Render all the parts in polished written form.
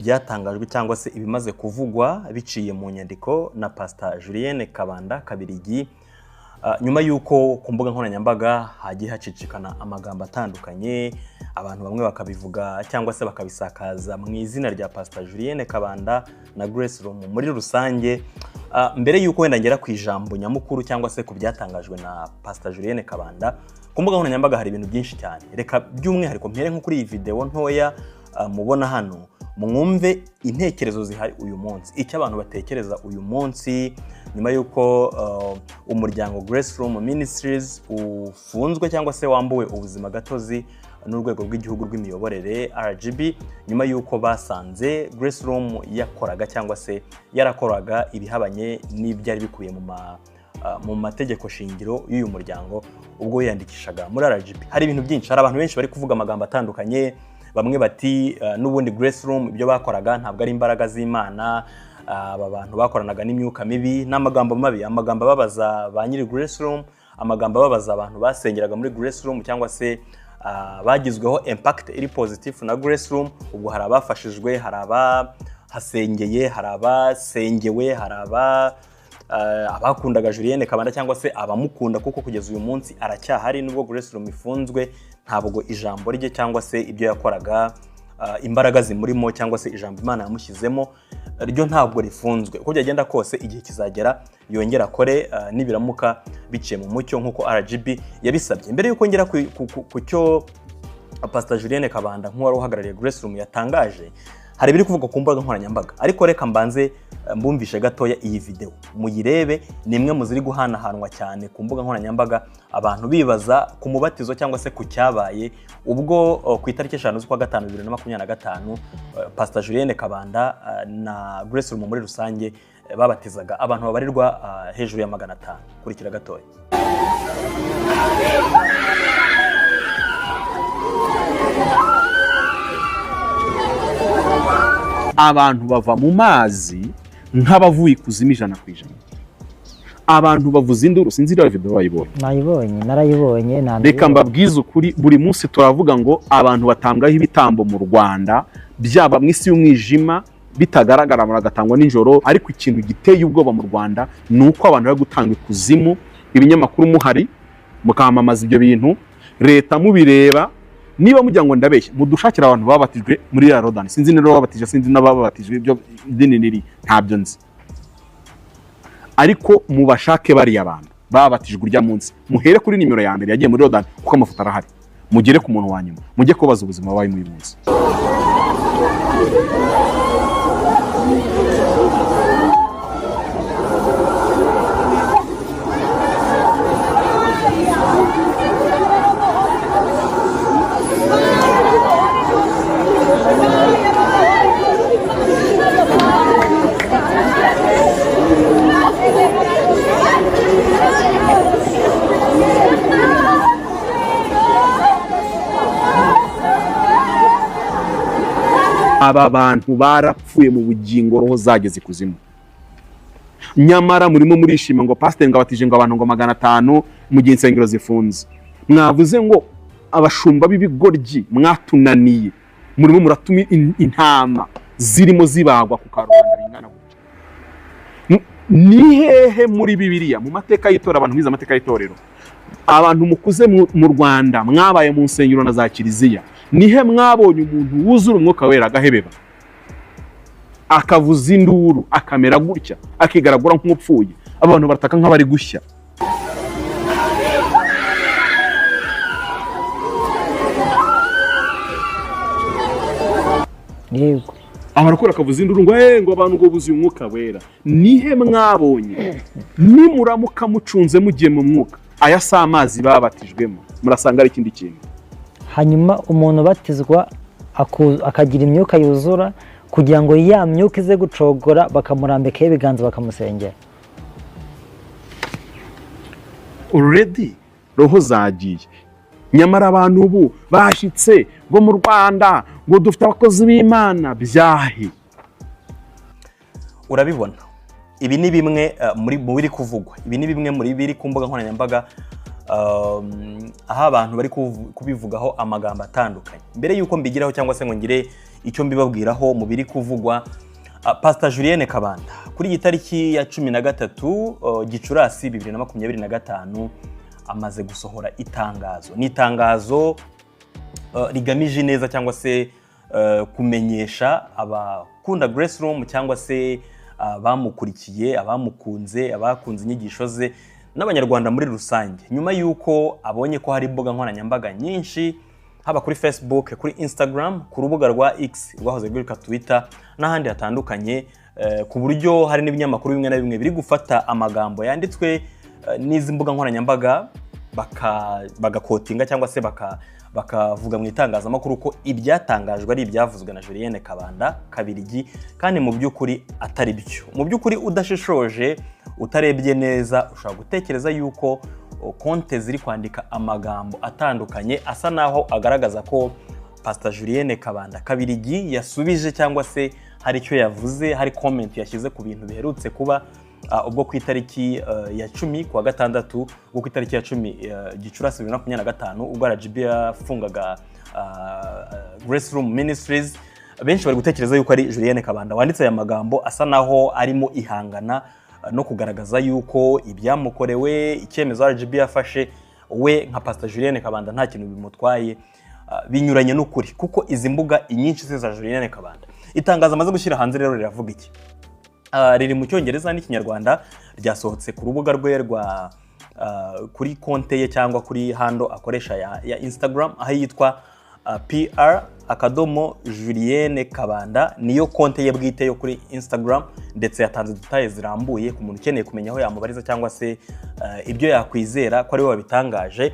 byatangajwe cyangwa se ibimaze kuvugwa biciye mu nyandiko na Pastor Julienne Kabanda Kabirigi nyuma yuko ku mbuga nkoranyambaga hagiye hacicikana amagambo atandukanye abantu bamwe bakabivuga cyangwa se bakabisakaza mu izina rya Pastor Julienne Kabanda na Grace Room muri rusange. Mbere yuko wenda ngera ku ijambo nyamukuru cyangwa se ku byatangajwe na Pastor Julienne Kabanda, ku mbuga nkoranyambaga hari ibintu byinshi cyane. Reka by'umwihariko mpere nko kuri iyi video ntoya mubona hano, mwumve intekerezo zihari uyu munsi, icyo abantu batekereza uyu munsi nyuma yuko umuryango Grace Room Ministries ufunzwe cyangwa se wambuwe ubuzima gatozi n'urwego rw'igihugu rw'imiyoborere RGB, nyuma yuko basanze Grace Room yakoraga cyangwa se yarakoraga ibihabanye n'ibyari bikubiye mu mategeko shingiro y'uyu muryango ubwo yandikishaga muri RGB. Hari ibintu byinshi, hari abantu benshi bari kuvuga amagambo atandukanye. Bamwe bati n'ubundi Grace Room ibyo bakoraga ntabwo ari imbaraga z'Imana, aba bantu bakoranaga n'imyuka mibi n'amagambo mabi, amagambo babaza ba nyiri Grace Room, amagambo babaza abantu basengeraga muri Grace Room cyangwa se bagizweho impact iri positive na Grace Room. Ubwo hari abafashijwe, hari abahasengeye, hari abasengewe, hari abakundaga Julienne Kabanda cyangwa se abamukunda, kuko kugeza uyu munsi aracyahari nubwo Grace Room ifunzwe. Ntabwo ijambo rye cyangwa se ibyo yakoraga, imbaraga zimurimo cyangwa se ijambo Imana yamushyizemo ryo ntabwo rifunzwe. Uko byagenda kose igihe kizagera yongera akore nibiramuka biciye mu mucyo nkuko RGB yabisabye. Mbere yuko ngera ku cyo Pastor Julienne Kabanda nk'uwari uhagarariye Grace Room yatangaje, hari biri kuvuga ku mbuga nkoranyambaga, ariko reka mbanze mbumvishe gatoya iyi video muyirebe. Ni imwe mu ziri guhanahanwa cyane ku mbuga nkoranyambaga, abantu bibaza ku mubatizo cyangwa se ku cyabaye ubwo ku itariki 5 z'ukwa gatanu 2025 Pastor Julienne Kabanda na Grace Room muri rusange babatizaga abantu babarirwa hejuru ya 500. Kurikira gatoya. Abantu bava mu mazi nk'abavuye ikuzimu 100%. Abantu bavuza induru, sinzi iriya video bayibonye. Narayibonye. Reka mbabwize ukuri, buri munsi turavuga ngo abantu batangaho ibitambo mu Rwanda byaba mu isi y'umwijima bitagaragara muragatangwa n'injoro, ariko ikintu giteye ubwoba mu Rwanda nuko abantu bari gutanga ikuzimu. Ibinyamakuru muhari mukamamaza ibyo bintu, leta mubireba. Niba mujya ngo ndabeshya mudushakira abantu babatijwe muri ya Rodan, sinzi nero babatije, sinzi n'ababatijwe ibyo dini niri, ntabyo nzi, ariko mubashake bari abantu babatijwe urya munsi, muhere kuri nimero ya mbere yagiye muri Rodan kuko amafoto arahari, mugere ku muntu wa nyuma, mujye kubaza ubuzima babaye muri munsi. Aba bantu barapfuye mu bugingo, roho zageze ikuzimu. Nyamara murimo murishima ngo pastor ngo abatije ngo abantu ngo 500 mu gihe insengero zifunze. Mwavuze ngo abashumba b'ibigoryi mwatunaniye, murimo muratuma intama zirimo zibagwa ku karubanda bingana gutya. Ni hehe muri Bibiliya mu mateka y'itora, abantu biza amateka y'itorero, abantu mukuze mu Rwanda mwabaye mu nsengero na za kiliziya, nihe mwabonye umuntu wuzura umwuka wera agahebeba akavuza induru akamera gutya akigaragura nk'umupfuye, abantu barataka nk'abari gushya? Yego, abarakora akavuza induru ngo abantu ngo buzuye umwuka wera. Nihe mwabonye? Nimuramuka mucunze mugiye mu mwuka, aya si amazi babatijwemo, murasanga ari ikindi kintu. hanyuma umuntu batizwa akagira imyuka yuzura kugira ngo ya myuka ize gucogora, bakamurambikaho ibiganza bakamusengera. Already roho zagiye. Nyamara abantu ubu bashitse ngo mu Rwanda ngo dufite abakozi b'Imana byahe. Urabibona, ibi ni bimwe muri biri kuvugwa, ibi ni bimwe muri biri ku mbuga nkoranyambaga aho abantu bari kubivugaho amagambo atandukanye. Mbere yuko mbigiraho cyangwa se ngo ngire icyo mbibabwiraho mu biri kuvugwa, Pastor Julienne Kabanda kuri iyi tariki ya 13 Gicurasi 2025 amaze gusohora itangazo. Ni itangazo rigamije neza cyangwa se kumenyesha abakunda Grace Room cyangwa se abamukurikiye, abamukunze, abakunze inyigisho ze n'abanyarwanda muri rusange, nyuma yuko abonye ko hari imbuga nkoranyambaga nyinshi, haba kuri Facebook, kuri Instagram, ku rubuga rwa X rwahoze rwitwa Twitter n'ahandi hatandukanye, ku buryo hari n'ibinyamakuru bimwe na bimwe biri gufata amagambo yanditswe n'izi mbuga nkoranyambaga bagakotinga cyangwa se bakavuga mu itangazamakuru ko ibyatangajwe ari ibyavuzwe na Julienne Kabanda Kabirigi, kandi mu by'ukuri atari byo. Mu by'ukuri udashishoje, utarebye neza, ushobora gutekereza yuko konte ziri kwandika amagambo atandukanye asa naho agaragaza ko Pastor Julienne Kabanda Kabirigi yasubije cyangwa se hari icyo yavuze, hari comment yashyize ku bintu biherutse kuba ubwo ku itariki ya 10 kuwa gatandatu, ubwo ku itariki ya 10 Gicurasi 2025 ubwo RGB yafungaga Grace Room Ministries. Benshi bari gutekereza yuko ari Julienne Kabanda wanditse aya magambo asa naho arimo ihangana no kugaragaza yuko ibyamukorewe, icyemezo RGB yafashe we nka Pastor Julienne Kabanda nta kintu bimutwaye, binyuranye n'ukuri, kuko izi mbuga inyinshi za Julienne Kabanda. Itangazo amaze gushyira hanze rero riravuga iki? Riri mu Cyongereza n'Ikinyarwanda, ryasohotse ku rubuga rwe rwa kuri konte ye cyangwa kuri handle akoresha ya Instagram, aho yitwa PR_Julienne Kabanda, niyo konte ye bwite yo kuri Instagram, ndetse yatanze details zirambuye ku muntu ukeneye kumenya aho yamubariza cyangwa se ibyo yakwizera ko ari we wabitangaje.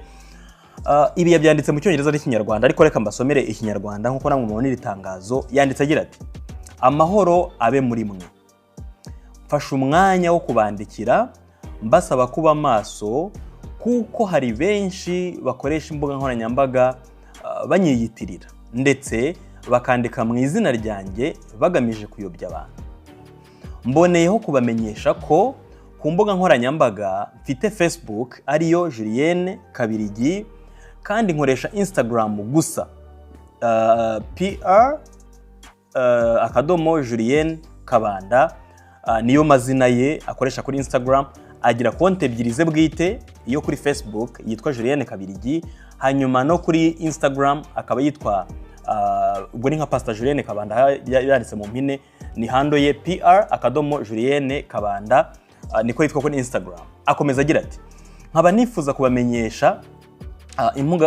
Ibi yabyanditse mu Cyongereza n'Ikinyarwanda, ariko reka mbasomere Ikinyarwanda nkuko namwe mubona iri tangazo. Yanditse agira ati: amahoro abe muri mwe, mfashe umwanya wo kubandikira mbasaba kuba maso, kuko hari benshi bakoresha imbuga nkoranyambaga banyiyitirira ndetse bakandika mu izina ryanjye bagamije kuyobya abantu. Mboneyeho kubamenyesha ko ku mbuga nkoranyambaga mfite Facebook ariyo Julienne Kabirigi, kandi nkoresha Instagram gusa PR_Julienne Kabanda, niyo mazina ye akoresha kuri Instagram. Agira konte ebyiri ze bwite, iyo kuri Facebook yitwa Julienne Kabirigi, hanyuma no kuri Instagram akaba yitwa ubwo ni nka Pastor Julienne Kabanda yanditse mu mpine, ni handle ye PR_Julienne Kabanda, niko yitwa kuri Instagram. Akomeza agira ati: nkaba nifuza kubamenyesha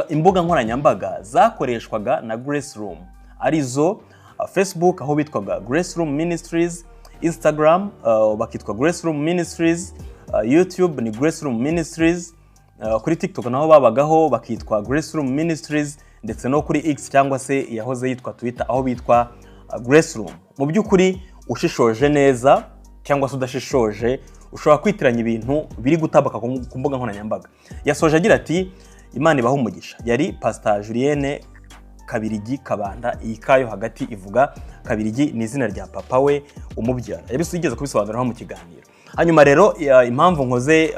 imbuga nkoranyambaga zakoreshwaga na Grace Room arizo Facebook aho bitwaga Grace Room Ministries, Instagram bakitwa Grace Room Ministries, YouTube ni Grace Room Ministries, kuri TikTok naho babagaho bakitwa Grace Room Ministries, ndetse no kuri X cyangwa se yahoze yitwa Twitter aho bitwa Grace Room. Mu by'ukuri ushishoje neza cyangwa se udashishoje ushobora kwitiranya ibintu biri gutabaka ku mbuga nkoranyambaga. Yasoje agira ati: Imana ibaha umugisha. Yari Pastor Julienne Kabirigi Kabanda, iyi kayo hagati ivuga Kabirigi ni izina rya papa we umubyara. Yabisugeze kubisobanuraho mu kiganiro. Hanyuma rero impamvu nkoze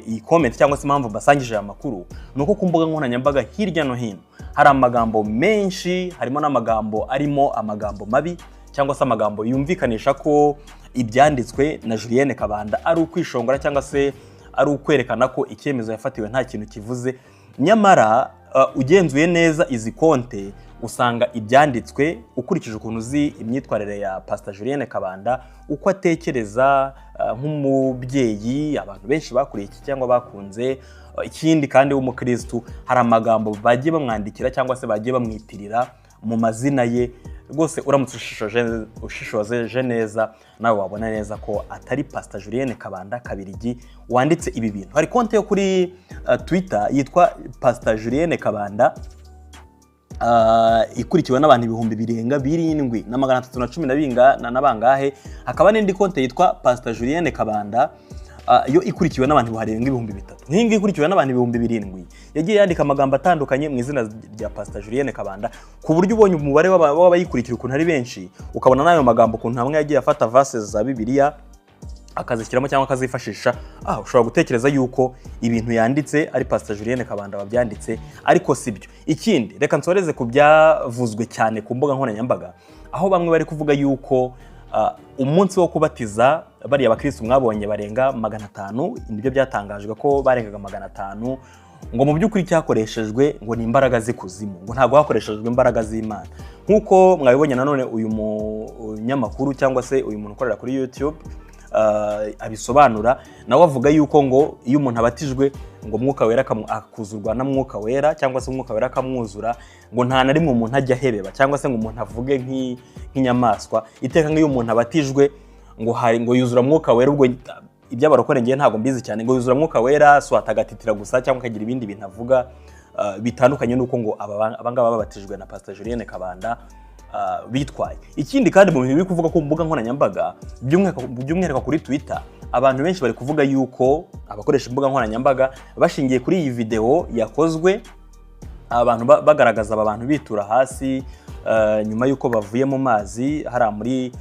iyi comment cyangwa se impamvu basangije amakuru nuko ku mbuga nkoranyambaga hirya no hino hari amagambo menshi, harimo n'amagambo arimo amagambo mabi cyangwa se amagambo yumvikanisha ko ibyanditswe na Julienne Kabanda ari ukwishongora cyangwa se ari ukwerekana ko icyemezo yafatiwe nta kintu kivuze. Nyamara ugenzuye neza izi konte usanga ibyanditswe, ukurikije ukuntu uzi imyitwarire ya Pastor Julienne Kabanda, uko atekereza nk'umubyeyi abantu benshi bakuriye iki cyangwa bakunze, ikindi kandi w'umukristo, hari amagambo bagiye bamwandikira cyangwa se bagiye bamwitirira mu mazina ye. Rwose uramutse ushishoje neza nawe wabona neza ko atari Pastor Julienne Kabanda Kabirigi wanditse ibi bintu. Hari konte yo kuri Twitter yitwa Pastor Julienne Kabanda, ikurikiwe n'abantu 7,710 na bangahe. Hakaba n'indi konte yitwa Pastor Julienne Kabanda, yo ikurikiwe n'abantu barenga 3,000. Nk'ingi ikurikiwe n'abantu 7,000 yagiye yandika amagambo atandukanye mu izina rya Pastor Julienne Kabanda, ku buryo ubonye umubare w'abayikurikira ukuntu ari benshi, ukabona nayo magambo ukuntu hamwe yagiye afata verses za Bibiliya akazishyiramo cyangwa akazifashisha, ushobora gutekereza yuko ibintu yanditse ari Pastor Julienne Kabanda wabyanditse, ariko sibyo. Ikindi, reka nsoreze ku byavuzwe cyane ku mbuga nkoranyambaga, aho bamwe bari kuvuga yuko umunsi wo kubatiza bariya abakristo mwabonye barenga 500, nibyo byatangajwe ko barengaga 500, ngo mu by'ukuri cyakoreshejwe ngo ni imbaraga z'ikuzimu, ngo ntabwo hakoreshejwe imbaraga z'Imana. Nk'uko mwabibonye nanone uyu munyamakuru cyangwa se uyu muntu ukorera kuri YouTube abisobanura, nawe avuga yuko ngo iyo umuntu abatijwe ngo Mwuka Wera akuzurwa na Mwuka Wera cyangwa se Mwuka Wera akamwuzura, ngo nta na rimwe umuntu ajya ahebeba cyangwa se ngo umuntu avuge nk'inyamaswa. Iteka nk'iyo umuntu abatijwe ngo yuzura Mwuka Wera, ubwo iby'abarokore ngiye ntabwo mbizi cyane, ngo yuzura Mwuka Wera so atagatitira gusa cyangwa akagira ibindi bintu avuga bitandukanye nuko ngo abangaba babatijwe na Pastor Julienne Kabanda bitwaye. Ikindi kandi mu bintu biri kuvuga ku mbuga nkoranyambaga by'umwihariko kuri Twitter, abantu benshi bari kuvuga yuko abakoresha imbuga nkoranyambaga bashingiye kuri iyi video yakozwe abantu bagaragaza abantu bitura hasi nyuma yuko bavuye mu mazi hari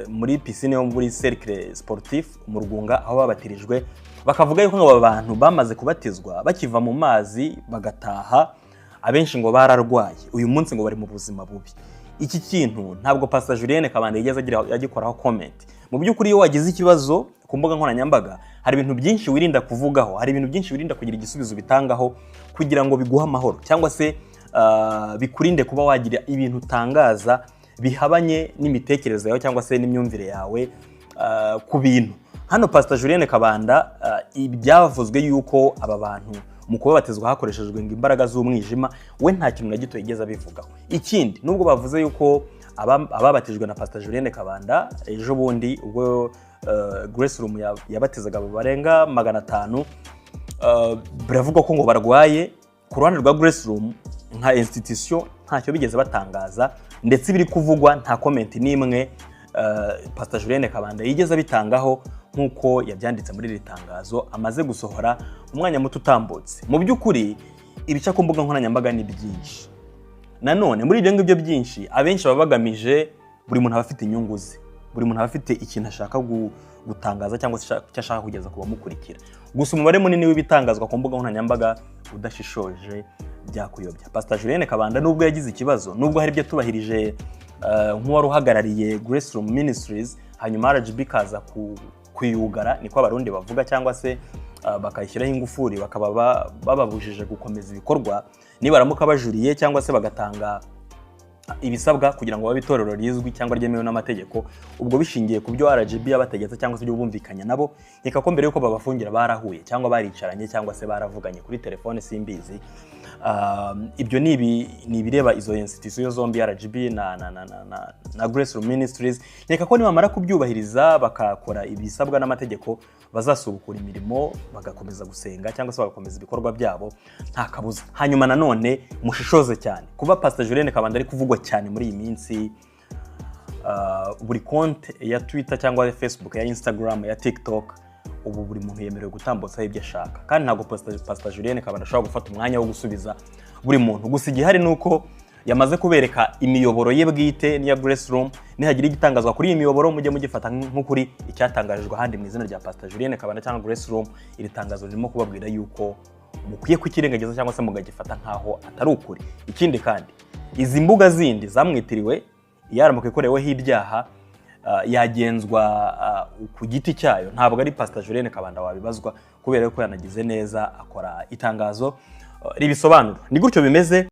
muri piscine yo muri Cercle Sportif mu Rugunga aho babatirijwe, bakavuga yuko aba bantu bamaze kubatizwa bakiva mu mazi bagataha, abenshi ngo bararwaye, uyu munsi ngo bari mu buzima bubi. Iki kintu ntabwo Pastor Julienne Kabanda yigeze agikoraho comment. Mu by'ukuri iyo wagize ikibazo ku mbuga nkoranyambaga, hari ibintu byinshi wirinda kuvugaho, hari ibintu byinshi wirinda kugira igisubizo bitangaho kugira ngo biguhe amahoro, cyangwa se bikurinde kuba wagira ibintu utangaza bihabanye n'imitekerereze yawe cyangwa se n'imyumvire yawe ku bintu. Hano Pastor Julienne Kabanda byavuzwe yuko aba bantu mu kubabatizwa hakoreshejwe ngo imbaraga z'umwijima, we nta kintu na gito yigeze abivugaho. Ikindi, nubwo bavuze yuko ababatijwe na Pastor Julienne Kabanda ejo bundi ubwo Grace Room yabatizaga barenga 500, biravuga ko ngo barwaye. Ku ruhande rwa Grace Room nka institution ntacyo bigeze batangaza, ndetse biri kuvugwa nta comment n'imwe Pastor Julienne Kabanda yigeze abitangaho nkuko yabyanditse muri iri tangazo amaze gusohora umwanya muto utambutse. Mu by'ukuri ibica ku mbuga nkoranyambaga ni byinshi. Nanone muri ibyo ngibyo byinshi abenshi baba bagamije, buri muntu aba afite inyungu ze, buri muntu aba afite ikintu ashaka gutangaza cyangwa se icyo ashaka kugeza ku bamukurikira. Gusa umubare munini w'ibitangazwa ku mbuga nkoranyambaga udashishoje byakuyobya. Pastor Julienne Kabanda nubwo yagize ikibazo, nubwo hari ibyo tubahirije nk'uwari uhagarariye Grace Room Ministries, hanyuma RGB kaza kuyugara, niko abarundi bavuga, cyangwa se bakayishyiraho ingufuri bakaba bababujije gukomeza ibikorwa, nibaramuka bajuriye cyangwa se bagatanga ibisabwa kugira ngo babe itorero rizwi cyangwa ryemewe n'amategeko, ubwo bishingiye ku byo RGB yabategetse cyangwa se ibyo bumvikanya nabo. Nkeka ko mbere yuko babafungira barahuye cyangwa baricaranye cyangwa se baravuganye kuri telefone, simbizi. Ibyo ni ibireba izo institution zombi, RGB na Grace Room Ministries. Nkeka ko nibamara kubyubahiriza bakakora ibisabwa n'amategeko, bazasubukura imirimo bagakomeza gusenga cyangwa se bagakomeza ibikorwa byabo nta kabuza. Hanyuma nanone mushishoze cyane kuba Pastor Julienne Kabanda ari kuvugwa cyane muri iyi minsi, buri konti ya Twitter cyangwa ya Facebook, ya Instagram, ya TikTok, ubu buri muntu yemerewe gutambutsa ibyo ashaka, kandi ntabwo Pastor Julienne Kabanda ashobora gufata umwanya wo gusubiza buri muntu. Gusa igihari nuko yamaze kubereka imiyoboro ye bwite n'iya Grace Room. Nihagira igitangazwa kuri iyi miyoboro mujye mugifata nk'ukuri icyatangarijwe ahandi mu izina rya Pastor Julienne Kabanda cyangwa Grace Room. Iri tangazo ririmo kubabwira yuko mukwiye kukirengagiza cyangwa se mugagifata nkaho atari ukuri. Ikindi kandi, izi mbuga zindi zamwitiriwe yaramuka ikoreweho ibyaha yagenzwa ku giti cyayo, ntabwo ari Pastor Julienne Kabanda wabibazwa kubera ko yanagize neza akora itangazo ribisobanura. Ni gutyo bimeze.